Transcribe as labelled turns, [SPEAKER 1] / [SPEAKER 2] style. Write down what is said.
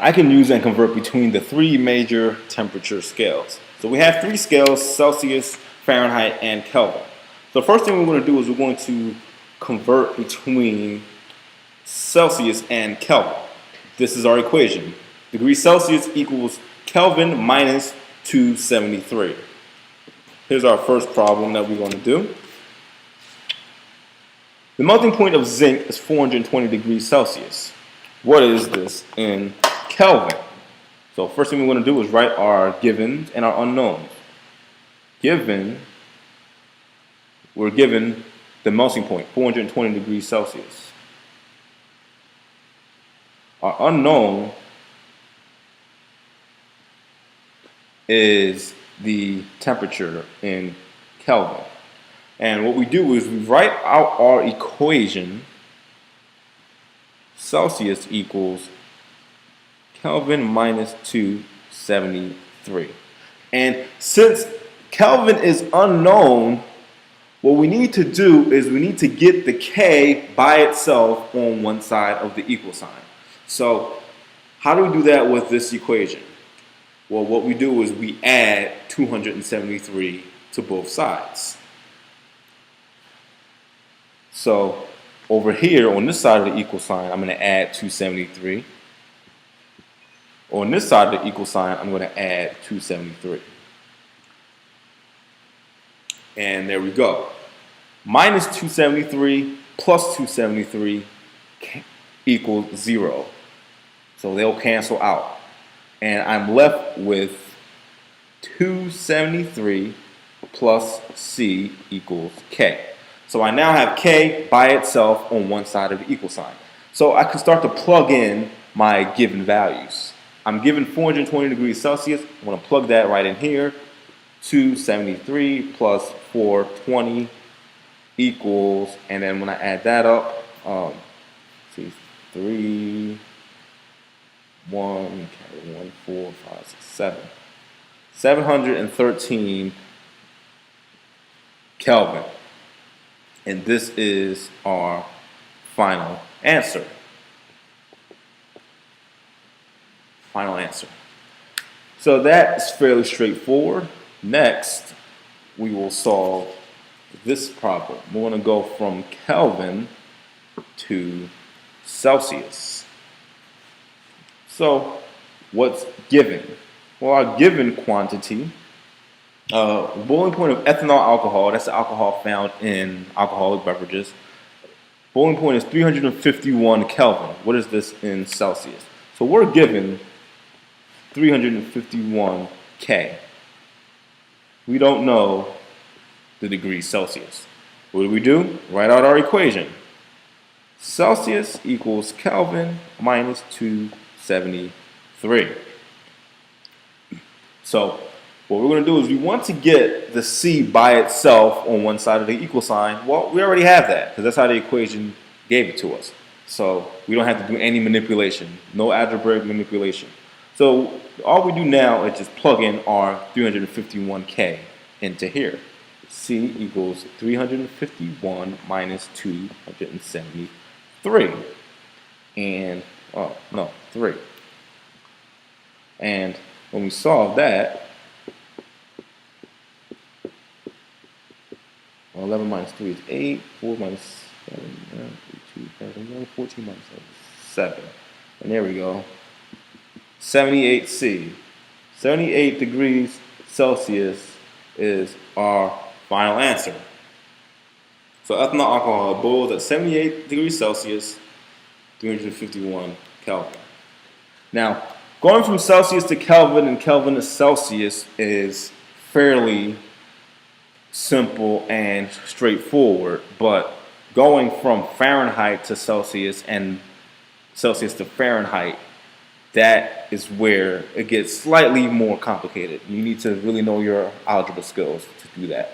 [SPEAKER 1] I can use and convert between the three major temperature scales. So we have three scales: Celsius, Fahrenheit, and Kelvin. So the first thing we're going to do is we're going to convert between Celsius and Kelvin. This is our equation. Degrees Celsius equals Kelvin minus 273. Here's our first problem that we're going to do. The melting point of zinc is 420 degrees Celsius. What is this in Kelvin? So first thing we're going to do is write our givens and our unknowns. We're given the melting point, 420 degrees Celsius. Our unknown is the temperature in Kelvin. And what we do is we write out our equation. Celsius equals Kelvin minus 273. And since Kelvin is unknown, what we need to do is we need to get the K by itself on one side of the equal sign. So how do we do that with this equation? Well, what we do is we add 273 to both sides. So over here on this side of the equal sign, I'm going to add 273. On this side of the equal sign, I'm going to add 273. And there we go. Minus 273 plus 273 equals 0. So they'll cancel out. And I'm left with 273 plus C equals K. So I now have K by itself on one side of the equal sign. So I can start to plug in my given values. I'm given 420 degrees Celsius. I'm going to plug that right in here. 273 plus 420 equals, and then when I add that up, 3, 1, 4, 5, 6, 7. 713 Kelvin. And this is our final answer. Final answer. So that is fairly straightforward. Next, we will solve this problem. We're going to go from Kelvin to Celsius. So what's given? Well, our given quantity, boiling point of ethanol alcohol, that's the alcohol found in alcoholic beverages. Boiling point is 351 Kelvin. What is this in Celsius? So we're given 351 K. We don't know the degrees Celsius. What do? Write out our equation. Celsius equals Kelvin minus 273. So what we're going to do is we want to get the C by itself on one side of the equal sign. Well, we already have that because that's how the equation gave it to us. So we don't have to do any manipulation, no algebraic manipulation. So all we do now is just plug in our 351K into here. C equals 351 minus 273. And, 3. And when we solve that, 11 minus 3 is 8, 4 minus 7, 2, 14 minus 7. And there we go. 78C. 78 degrees Celsius is our final answer. So ethanol alcohol boils at 78 degrees Celsius, 351 Kelvin. Now, going from Celsius to Kelvin and Kelvin to Celsius is fairly simple and straightforward, but going from Fahrenheit to Celsius and Celsius to Fahrenheit, that is where it gets slightly more complicated. You need to really know your algebra skills to do that.